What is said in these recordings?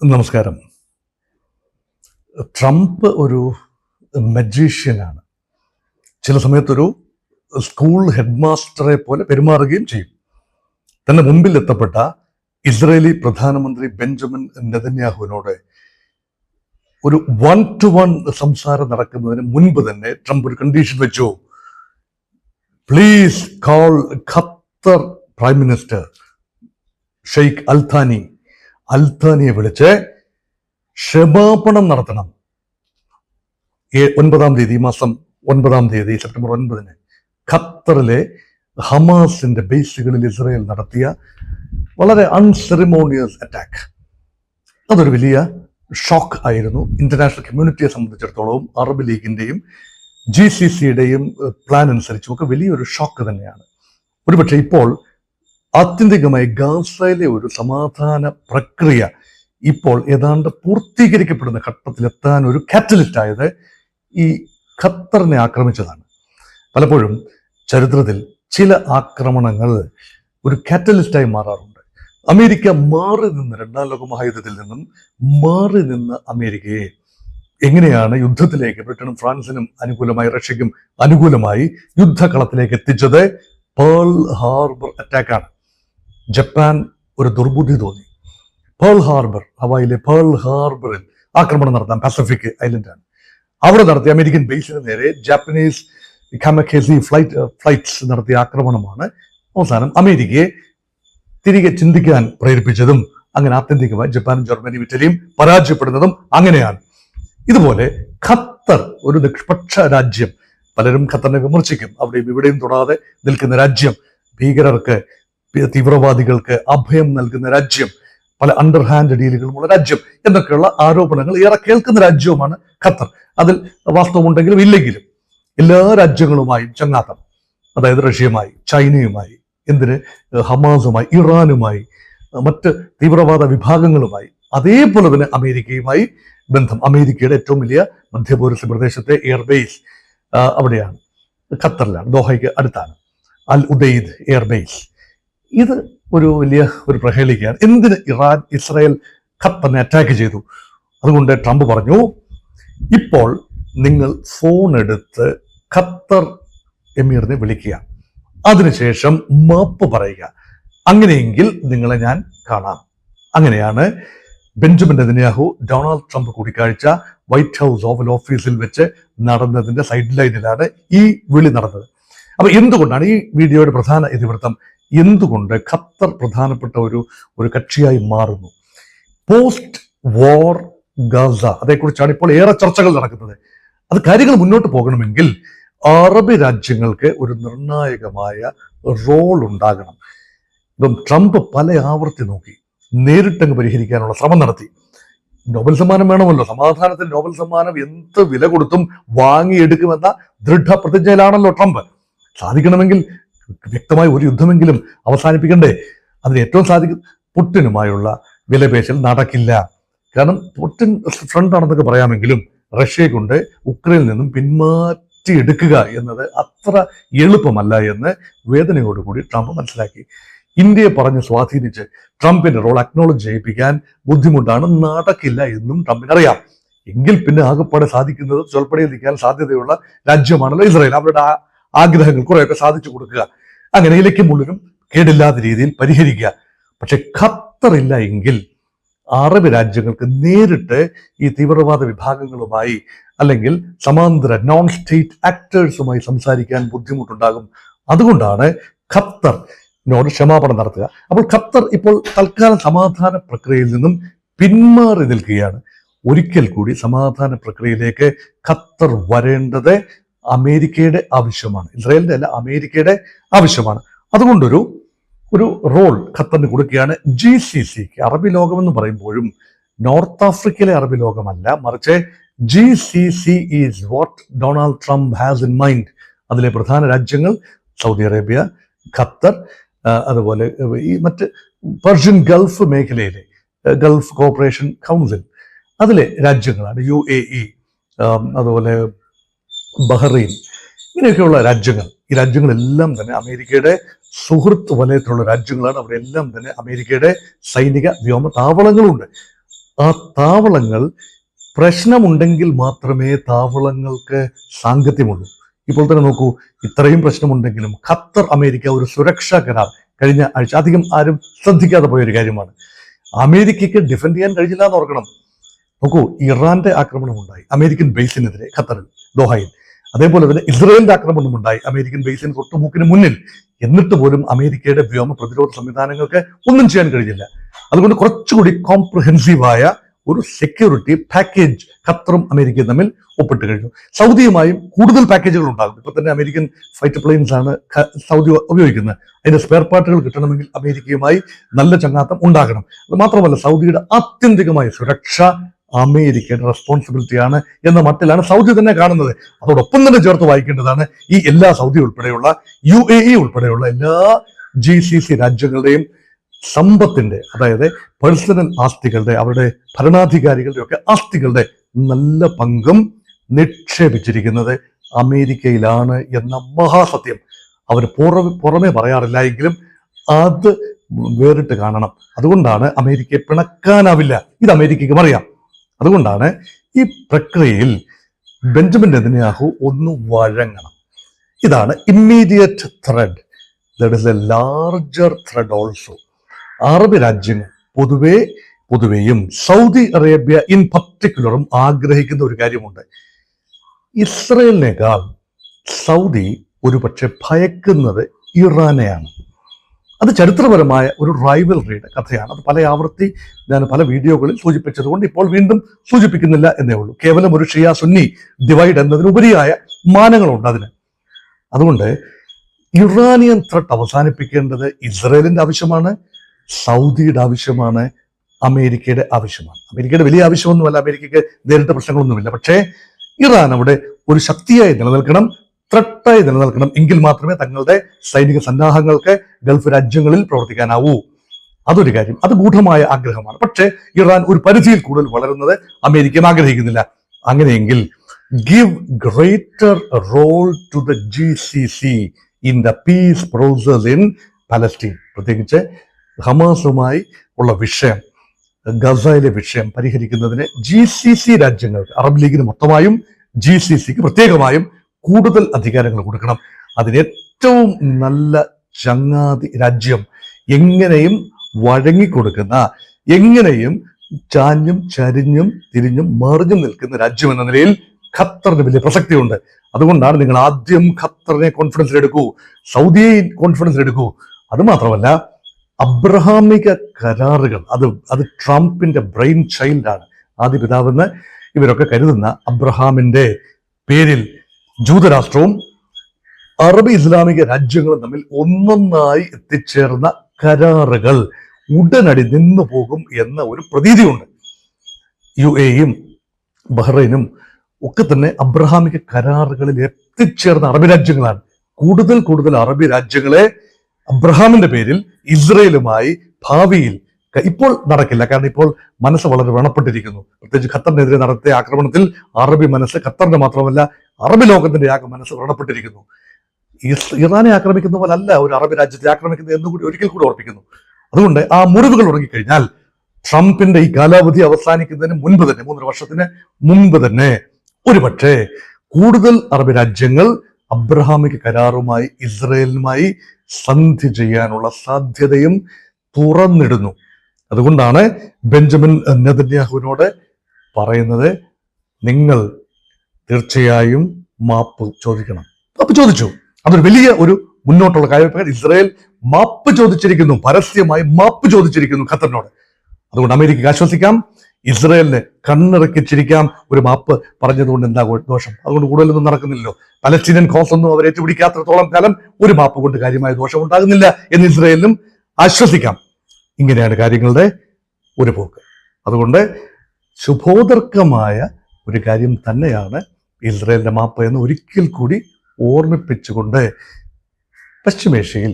നമസ്കാരം. ട്രംപ് ഒരു മജീഷ്യനാണ്. ചില സമയത്തൊരു സ്കൂൾ ഹെഡ് മാസ്റ്ററെ പോലെ പെരുമാറുകയും ചെയ്യും. തന്റെ മുമ്പിൽ എത്തപ്പെട്ട ഇസ്രയേലി പ്രധാനമന്ത്രി ബെഞ്ചമിൻ നെതന്യാഹുവിനോട് ഒരു 1-to-1 സംസാരം നടക്കുന്നതിന് മുൻപ് തന്നെ ട്രംപ് ഒരു കണ്ടീഷൻ വെച്ചു. Please call Qatar prime minister ഷെയ്ഖ് അൽത്താനിയെ വിളിച്ച് ക്ഷമാപണം നടത്തണം. 9-ാം തീയതി, ഈ മാസം 9-ാം തീയതി, സെപ്റ്റംബർ 9-ന് ഖത്തറിലെ ഹമാസിന്റെ ബേസുകളിൽ ഇസ്രായേൽ നടത്തിയ വളരെ അൺസെറിമോണിയസ് അറ്റാക്ക്. അതൊരു വലിയ ഷോക്ക് ആയിരുന്നു ഇന്റർനാഷണൽ കമ്മ്യൂണിറ്റിയെ സംബന്ധിച്ചിടത്തോളം. അറബ് ലീഗിന്റെയും GCCയുടെയും പ്ലാൻ അനുസരിച്ചും ഒക്കെ വലിയൊരു ഷോക്ക് തന്നെയാണ്. ഒരുപക്ഷെ ഇപ്പോൾ ആത്യന്തികമായി ഗാസയിലെ ഒരു സമാധാന പ്രക്രിയ ഇപ്പോൾ ഏതാണ്ട് പൂർത്തീകരിക്കപ്പെടുന്ന ഘട്ടത്തിലെത്താൻ ഒരു കാറ്റലിസ്റ്റ് ആയത് ഈ ഖത്തറിനെ ആക്രമിച്ചതാണ്. പലപ്പോഴും ചരിത്രത്തിൽ ചില ആക്രമണങ്ങൾ ഒരു കാറ്റലിസ്റ്റായി മാറാറുണ്ട്. അമേരിക്ക മാറി നിന്ന്, 2-ാം ലോക മഹായുദ്ധത്തിൽ നിന്നും മാറി നിന്ന് അമേരിക്കയെ എങ്ങനെയാണ് യുദ്ധത്തിലേക്ക് ബ്രിട്ടനും ഫ്രാൻസിനും അനുകൂലമായി, റഷ്യക്കും അനുകൂലമായി യുദ്ധകളത്തിലേക്ക് എത്തിച്ചത്? Pearl Harbor അറ്റാക്കാണ്. ജപ്പാൻ ഒരു ദുർബുദ്ധി തോന്നി. പേൾ ഹാർബർ, ഹവായിലെ പേൾ ഹാർബറിൽ ആക്രമണം നടത്താൻ, പസഫിക് ഐലൻഡാണ്. അവിടെ നടത്തിയ അമേരിക്കൻ ബേസിന് നേരെ ജാപ്പനീസ് കാമക്കേസി ഫ്ലൈറ്റ്സ് നടത്തിയ ആക്രമണമാണ് അവസാനം അമേരിക്കയെ തിരികെ ചിന്തിക്കാൻ പ്രേരിപ്പിച്ചതും അങ്ങനെ ആത്യന്തികമായി ജപ്പാനും ജർമ്മനിയും ഇറ്റലിയും പരാജയപ്പെടുന്നതും അങ്ങനെയാണ്. ഇതുപോലെ ഖത്തർ ഒരു നിഷ്പക്ഷ രാജ്യം, പലരും ഖത്തറിനെ വിമർശിക്കും, അവിടെയും ഇവിടെയും തൊടാതെ നിൽക്കുന്ന രാജ്യം, ഭീകരർക്ക്, തീവ്രവാദികൾക്ക് അഭയം നൽകുന്ന രാജ്യം, പല അണ്ടർഹാൻഡ് ഡീലുകളുമുള്ള രാജ്യം എന്നൊക്കെയുള്ള ആരോപണങ്ങൾ ഏറെ കേൾക്കുന്ന രാജ്യവുമാണ് ഖത്തർ. അതിൽ വാസ്തവമുണ്ടെങ്കിലും ഇല്ലെങ്കിലും എല്ലാ രാജ്യങ്ങളുമായും ചങ്ങാത്തം, അതായത് റഷ്യയുമായി, ചൈനയുമായി, ഹമാസുമായി, ഇറാനുമായി, മറ്റ് തീവ്രവാദ വിഭാഗങ്ങളുമായി, അതേപോലെ തന്നെ അമേരിക്കയുമായി ബന്ധം. അമേരിക്കയുടെ ഏറ്റവും വലിയ മധ്യപൗരസ്യ പ്രദേശത്തെ എയർബേസ് അവിടെയാണ്, ഖത്തറിലാണ്, ദോഹയ്ക്ക് അടുത്താണ് അൽ ഉദൈദ് എയർബേസ്. ഇത് ഒരു വലിയ ഒരു പ്രഹേളികയാണ്. എന്തിന് ഇസ്രായേൽ ഖത്തറിനെ അറ്റാക്ക് ചെയ്തു? അതുകൊണ്ട് ട്രംപ് പറഞ്ഞു, ഇപ്പോൾ നിങ്ങൾ ഫോൺ എടുത്ത് ഖത്തർ എമീറിനെ വിളിക്കുക, അതിനുശേഷം മാപ്പ് പറയുക, അങ്ങനെയെങ്കിൽ നിങ്ങളെ ഞാൻ കാണാം. അങ്ങനെയാണ് ബെഞ്ചമിൻ നെതന്യാഹു ഡൊണാൾഡ് ട്രംപ് കൂടിക്കാഴ്ച വൈറ്റ് ഹൗസ് ഓവൽ ഓഫീസിൽ വെച്ച് നടന്നതിന്റെ സൈഡ് ലൈനിലാണ് ഈ വിളി നടന്നത്. അപ്പൊ എന്തുകൊണ്ടാണ് ഈ വീഡിയോയുടെ പ്രധാന ഇതിവൃത്തം? എന്തുകൊണ്ട് ഖത്തർ പ്രധാനപ്പെട്ട ഒരു കക്ഷിയായി മാറുന്നു? പോസ്റ്റ് വാർ ഗാസ, അതേക്കുറിച്ചാണ് ഇപ്പോൾ ഏറെ ചർച്ചകൾ നടക്കുന്നത്. അത് കാര്യങ്ങൾ മുന്നോട്ട് പോകണമെങ്കിൽ അറബ് രാജ്യങ്ങൾക്ക് ഒരു നിർണായകമായ റോൾ ഉണ്ടാകണം. ഇപ്പം ട്രംപ് പല ആവർത്തി നോക്കി, നേരിട്ടങ്ങ് പരിഹരിക്കാനുള്ള ശ്രമം നടത്തി. നോബൽ സമ്മാനം വേണമല്ലോ, സമാധാനത്തിന് നോബൽ സമ്മാനം എന്ത് വില കൊടുത്തും വാങ്ങിയെടുക്കുമെന്ന ദൃഢപ്രതിജ്ഞയിലാണല്ലോ ട്രംപ്. സാധിക്കണമെങ്കിൽ വ്യക്തമായ ഒരു യുദ്ധമെങ്കിലും അവസാനിപ്പിക്കണ്ടേ? അതിന് ഏറ്റവും പുടിനുമായുള്ള വിലപേശൽ നടക്കില്ല. കാരണം പുടിൻ ഫ്രണ്ടാണെന്നൊക്കെ പറയാമെങ്കിലും റഷ്യയെ കൊണ്ട് ഉക്രൈനിൽ നിന്നും പിന്മാറ്റിയെടുക്കുക എന്നത് അത്ര എളുപ്പമല്ല എന്ന് വേദനയോടുകൂടി ട്രംപ് മനസ്സിലാക്കി. ഇന്ത്യയെ പറഞ്ഞ് സ്വാധീനിച്ച് ട്രംപിന്റെ റോൾ അക്നോളജ് ചെയ്യിപ്പിക്കാൻ ബുദ്ധിമുട്ടാണ്, നടക്കില്ല എന്നും ട്രംപിനറിയാം. എങ്കിൽ പിന്നെ ആകെപ്പാടെ സാധിക്കുന്നത് ചൊൽപ്പടിയിൽ നിൽക്കാൻ സാധ്യതയുള്ള രാജ്യമാണല്ലോ ഇസ്രായേൽ. അവരുടെ ആഗ്രഹങ്ങൾ കുറെയൊക്കെ സാധിച്ചു കൊടുക്കുക, അങ്ങനെ ഇലയ്ക്കും മുള്ളിനും കേടില്ലാത്ത രീതിയിൽ പരിഹരിക്കുക. പക്ഷെ ഖത്തർ ഇല്ല എങ്കിൽ അറബ് രാജ്യങ്ങൾക്ക് നേരിട്ട് ഈ തീവ്രവാദ വിഭാഗങ്ങളുമായി അല്ലെങ്കിൽ സമാന്തര നോൺ സ്റ്റേറ്റ് ആക്ടേഴ്സുമായി സംസാരിക്കാൻ ബുദ്ധിമുട്ടുണ്ടാകും. അതുകൊണ്ടാണ് ഖത്തറിനോട് ക്ഷമാപണം നടത്തുക. അപ്പോൾ ഖത്തർ ഇപ്പോൾ തൽക്കാലം സമാധാന പ്രക്രിയയിൽ നിന്നും പിന്മാറി നിൽക്കുകയാണ്. ഒരിക്കൽ കൂടി സമാധാന പ്രക്രിയയിലേക്ക് ഖത്തർ വരേണ്ടത് അമേരിക്കയുടെ ആവശ്യമാണ്, ഇസ്രായേലിന്റെ അല്ല, അമേരിക്കയുടെ ആവശ്യമാണ്. അതുകൊണ്ടൊരു റോൾ ഖത്തറിന് കൊടുക്കുകയാണ്. GCCക്ക്, അറബി ലോകം എന്ന് പറയുമ്പോഴും നോർത്ത് ആഫ്രിക്കയിലെ അറബി ലോകമല്ല, മറിച്ച് GCC is what Donald Trump has in mind. അതിലെ പ്രധാന രാജ്യങ്ങൾ സൗദി അറേബ്യ, ഖത്തർ, അതുപോലെ ഈ മറ്റ് പെർഷ്യൻ ഗൾഫ് മേഖലയിലെ ഗൾഫ് കോർപ്പറേഷൻ കൗൺസിൽ അതിലെ രാജ്യങ്ങളാണ്. UAE, അതുപോലെ ബഹ്റൈൻ, ഇങ്ങനെയൊക്കെയുള്ള രാജ്യങ്ങൾ. ഈ രാജ്യങ്ങളെല്ലാം തന്നെ അമേരിക്കയുടെ സുഹൃത്ത് വലയത്തിലുള്ള രാജ്യങ്ങളാണ്. അവിടെ എല്ലാം തന്നെ അമേരിക്കയുടെ സൈനിക വ്യോമ താവളങ്ങളുണ്ട്. ആ താവളങ്ങൾ പ്രശ്നമുണ്ടെങ്കിൽ മാത്രമേ താവളങ്ങൾക്ക് സാങ്കത്യമുള്ളൂ. ഇപ്പോൾ തന്നെ നോക്കൂ, ഇത്രയും പ്രശ്നമുണ്ടെങ്കിലും ഖത്തർ അമേരിക്ക ഒരു സുരക്ഷാ കരാർ കഴിഞ്ഞ ആഴ്ച അധികം ആരും ശ്രദ്ധിക്കാതെ പോയൊരു കാര്യമാണ്. അമേരിക്കയ്ക്ക് ഡിഫെൻഡ് ചെയ്യാൻ കഴിഞ്ഞില്ല എന്ന് ഓർക്കണം. നോക്കൂ, ഇറാന്റെ ആക്രമണം ഉണ്ടായി അമേരിക്കൻ ബേസിനെതിരെ ഖത്തറിൽ, ദോഹയിൽ. അതേപോലെ തന്നെ ഇസ്രയേലിന്റെ ആക്രമണം ഉണ്ടായി അമേരിക്കൻ ബേസിന് തൊട്ടുമുക്കിന് മുന്നിൽ. എന്നിട്ട് പോലും അമേരിക്കയുടെ വ്യോമ പ്രതിരോധ സംവിധാനങ്ങൾക്ക് ഒന്നും ചെയ്യാൻ കഴിഞ്ഞില്ല. അതുകൊണ്ട് കുറച്ചുകൂടി കോംപ്രഹെൻസീവായ ഒരു സെക്യൂരിറ്റി പാക്കേജ് ഖത്തറും അമേരിക്കയും തമ്മിൽ ഒപ്പിട്ട് കഴിഞ്ഞു. സൗദിയുമായും കൂടുതൽ പാക്കേജുകൾ ഉണ്ടാകും. ഇപ്പൊ തന്നെ അമേരിക്കൻ ഫൈറ്റർ പ്ലെയിൻസ് ആണ് സൗദി ഉപയോഗിക്കുന്നത്. അതിന്റെ സ്പെയർ പാർട്ടുകൾ കിട്ടണമെങ്കിൽ അമേരിക്കയുമായി നല്ല ചങ്ങാത്തം ഉണ്ടാകണം. അത് മാത്രമല്ല, സൗദിയുടെ ആത്യന്തികമായ സുരക്ഷ അമേരിക്കയുടെ റെസ്പോൺസിബിലിറ്റിയാണ് എന്ന മട്ടിലാണ് സൗദി തന്നെ കാണുന്നത്. അതോടൊപ്പം തന്നെ ചേർത്ത് വായിക്കേണ്ടതാണ് ഈ എല്ലാ സൗദി ഉൾപ്പെടെയുള്ള UAE ഉൾപ്പെടെയുള്ള എല്ലാ GCC രാജ്യങ്ങളുടെയും സമ്പത്തിന്റെ, അതായത് പേഴ്സണൽ ആസ്തികളുടെ, അവരുടെ ഭരണാധികാരികളുടെ ഒക്കെ ആസ്തികളുടെ നല്ല പങ്കും നിക്ഷേപിച്ചിരിക്കുന്നത് അമേരിക്കയിലാണ് എന്ന മഹാസത്യം അവർ പുറമെ പറയാറില്ല എങ്കിലും അത് വേറിട്ട് കാണണം. അതുകൊണ്ടാണ് അമേരിക്കയെ പിണക്കാനാവില്ല, ഇത് അമേരിക്കയ്ക്കും അറിയാം. അതുകൊണ്ടാണ് ഈ പ്രക്രിയയിൽ ബെഞ്ചമിൻ നെതന്യാഹു ഒന്ന് വഴങ്ങണം. ഇതാണ് immediate thread. There is A larger thread also. Arab രാജ്യങ്ങൾ പൊതുവെയും സൗദി അറേബ്യ ഇൻ പർട്ടിക്കുലറും ആഗ്രഹിക്കുന്ന ഒരു കാര്യമുണ്ട്. ഇസ്രയേലിനേക്കാൾ സൗദി ഒരുപക്ഷെ ഭയക്കുന്നത് ഇറാനെയാണ്. അത് ചരിത്രപരമായ ഒരു റൈവൽറിയുടെ കഥയാണ്. അത് പല ആവർത്തി ഞാൻ പല വീഡിയോകളിൽ സൂചിപ്പിച്ചതുകൊണ്ട് ഇപ്പോൾ വീണ്ടും സൂചിപ്പിക്കുന്നില്ല എന്നേ ഉള്ളൂ. കേവലം ഒരു ഷിയ സുന്നി ഡിവൈഡ് എന്നതിനുപരിയായ മാനങ്ങളുണ്ട് അതിന്. അതുകൊണ്ട് ഇറാനിയൻ ത്രെട്ട് അവസാനിപ്പിക്കേണ്ടത് ഇസ്രയേലിന്റെ ആവശ്യമാണ്, സൗദിയുടെ ആവശ്യമാണ്, അമേരിക്കയുടെ ആവശ്യമാണ്. അമേരിക്കയുടെ വലിയ ആവശ്യമൊന്നുമല്ല, അമേരിക്കയ്ക്ക് നേരിട്ട പ്രശ്നങ്ങളൊന്നുമില്ല. പക്ഷേ ഇറാൻ അവിടെ ഒരു ശക്തിയായി നിലനിൽക്കണം, ത്രെട്ടായി നിലനിൽക്കണം. എങ്കിൽ മാത്രമേ തങ്ങളുടെ സൈനിക സന്നാഹങ്ങൾക്ക് ഗൾഫ് രാജ്യങ്ങളിൽ പ്രവർത്തിക്കാനാവൂ. അതൊരു കാര്യം, അത് ഗൂഢമായ ആഗ്രഹമാണ്. പക്ഷേ ഇറാൻ ഒരു പരിധിയിൽ കൂടുതൽ വളരുന്നത് അമേരിക്ക ആഗ്രഹിക്കുന്നില്ല. അങ്ങനെയെങ്കിൽ give greater role to the GCC in the peace process in Palestine. പ്രത്യേകിച്ച് ഹമാസുമായി ഉള്ള വിഷയം, ഗസയിലെ വിഷയം പരിഹരിക്കുന്നതിന് GCC രാജ്യങ്ങൾക്ക്, അറബ് ലീഗിന് മൊത്തമായും GCCക്ക് പ്രത്യേകമായും കൂടുതൽ അധികാരങ്ങൾ കൊടുക്കണം. അതിന് ഏറ്റവും നല്ല ചങ്ങാതി രാജ്യം, എങ്ങനെയും വഴങ്ങിക്കൊടുക്കുന്ന, എങ്ങനെയും ചാഞ്ഞും ചരിഞ്ഞും തിരിഞ്ഞും മറിഞ്ഞും നിൽക്കുന്ന രാജ്യം എന്ന നിലയിൽ ഖത്തറിന് വലിയ പ്രസക്തിയുണ്ട്. അതുകൊണ്ടാണ് നിങ്ങൾ ആദ്യം ഖത്തറിനെ കോൺഫിഡൻസിലെടുക്കൂ, സൗദിയെ കോൺഫിഡൻസിലെടുക്കൂ. അതുമാത്രമല്ല, അബ്രഹാമിക കരാറുകൾ, അത് ട്രംപിന്റെ ബ്രെയിൻ ചൈൽഡാണ്. ആദ്യ പിതാവെന്ന് ഇവരൊക്കെ കരുതുന്ന അബ്രഹാമിന്റെ പേരിൽ ജൂതരാഷ്ട്രവും അറബ് ഇസ്ലാമിക രാജ്യങ്ങളും തമ്മിൽ ഒന്നൊന്നായി എത്തിച്ചേർന്ന കരാറുകൾ ഉടനടി നിന്നു പോകും എന്ന ഒരു പ്രതീതിയുണ്ട്. UAEയും ബഹ്റൈനും ഒക്കെ തന്നെ അബ്രഹാമിക കരാറുകളിൽ എത്തിച്ചേർന്ന അറബ് രാജ്യങ്ങളാണ്. കൂടുതൽ അറബ് രാജ്യങ്ങളെ അബ്രഹാമിന്റെ പേരിൽ ഇസ്രയേലുമായി ഭാവിയിൽ, ഇപ്പോൾ നടക്കില്ല, കാരണം ഇപ്പോൾ മനസ്സ് വളരെ വ്രണപ്പെട്ടിരിക്കുന്നു. പ്രത്യേകിച്ച് ഖത്തറിനെതിരെ നടത്തിയ ആക്രമണത്തിൽ അറബി മനസ്സ്, ഖത്തറിന്റെ മാത്രമല്ല അറബ് ലോകത്തിന്റെ മനസ്സ് വ്രണപ്പെട്ടിരിക്കുന്നു. ഇറാനെ ആക്രമിക്കുന്ന പോലെ അല്ല ഒരു അറബ് രാജ്യത്തെ ആക്രമിക്കുന്നത് എന്നുകൂടി ഒരിക്കൽ കൂടി ഓർപ്പിക്കുന്നു. അതുകൊണ്ട് ആ മുറിവുകൾ ഉറങ്ങിക്കഴിഞ്ഞാൽ ട്രംപിന്റെ ഈ കാലാവധി അവസാനിക്കുന്നതിന് മുൻപ് തന്നെ, 3 വർഷത്തിന് മുൻപ് തന്നെ ഒരുപക്ഷെ കൂടുതൽ അറബ് രാജ്യങ്ങൾ അബ്രഹാമിക കരാറുമായി ഇസ്രയേലുമായി സന്ധി ചെയ്യാനുള്ള സാധ്യതയും തുറന്നിടുന്നു. അതുകൊണ്ടാണ് ബെഞ്ചമിൻ നെതന്യാഹുവിനോട് പറയുന്നത്, നിങ്ങൾ തീർച്ചയായും മാപ്പ് ചോദിക്കണം. മാപ്പ് ചോദിച്ചു, അതൊരു വലിയ ഒരു മുന്നോട്ടുള്ള കാര്യം. ഇസ്രയേൽ മാപ്പ് ചോദിച്ചിരിക്കുന്നു, പരസ്യമായി മാപ്പ് ചോദിച്ചിരിക്കുന്നു ഖത്തറിനോട്. അതുകൊണ്ട് അമേരിക്കക്ക് ആശ്വസിക്കാം, ഇസ്രയേലിന് കണ്ണിറക്കിച്ചിരിക്കാം. ഒരു മാപ്പ് പറഞ്ഞതുകൊണ്ട് എന്താ ദോഷം? അതുകൊണ്ട് കൂടുതലൊന്നും നടക്കുന്നില്ലല്ലോ. പലസ്തീനിയൻ കോസ് ഒന്നും അവർ ഏറ്റുപിടിക്കാത്രത്തോളം കാലം ഒരു മാപ്പ് കൊണ്ട് കാര്യമായ ദോഷം ഉണ്ടാകുന്നില്ല എന്ന് ഇസ്രയേലിനും ആശ്വസിക്കാം. ഇങ്ങനെയാണ് കാര്യങ്ങളുടെ ഒരു പോക്ക്. അതുകൊണ്ട് ശുഭോദർക്കമായ ഒരു കാര്യം തന്നെയാണ് ഇസ്രയേലിന്റെ മാപ്പ് എന്ന് ഒരിക്കൽ കൂടി ഓർമ്മിപ്പിച്ചുകൊണ്ട് പശ്ചിമേഷ്യയിൽ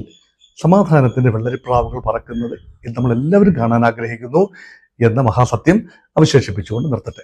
സമാധാനത്തിന്റെ വെള്ളരിപ്രാവുകൾ പറക്കുന്നത് നമ്മളെല്ലാവരും കാണാൻ ആഗ്രഹിക്കുന്നു എന്ന മഹാസത്യം അവശേഷിപ്പിച്ചുകൊണ്ട് നിർത്തട്ടെ.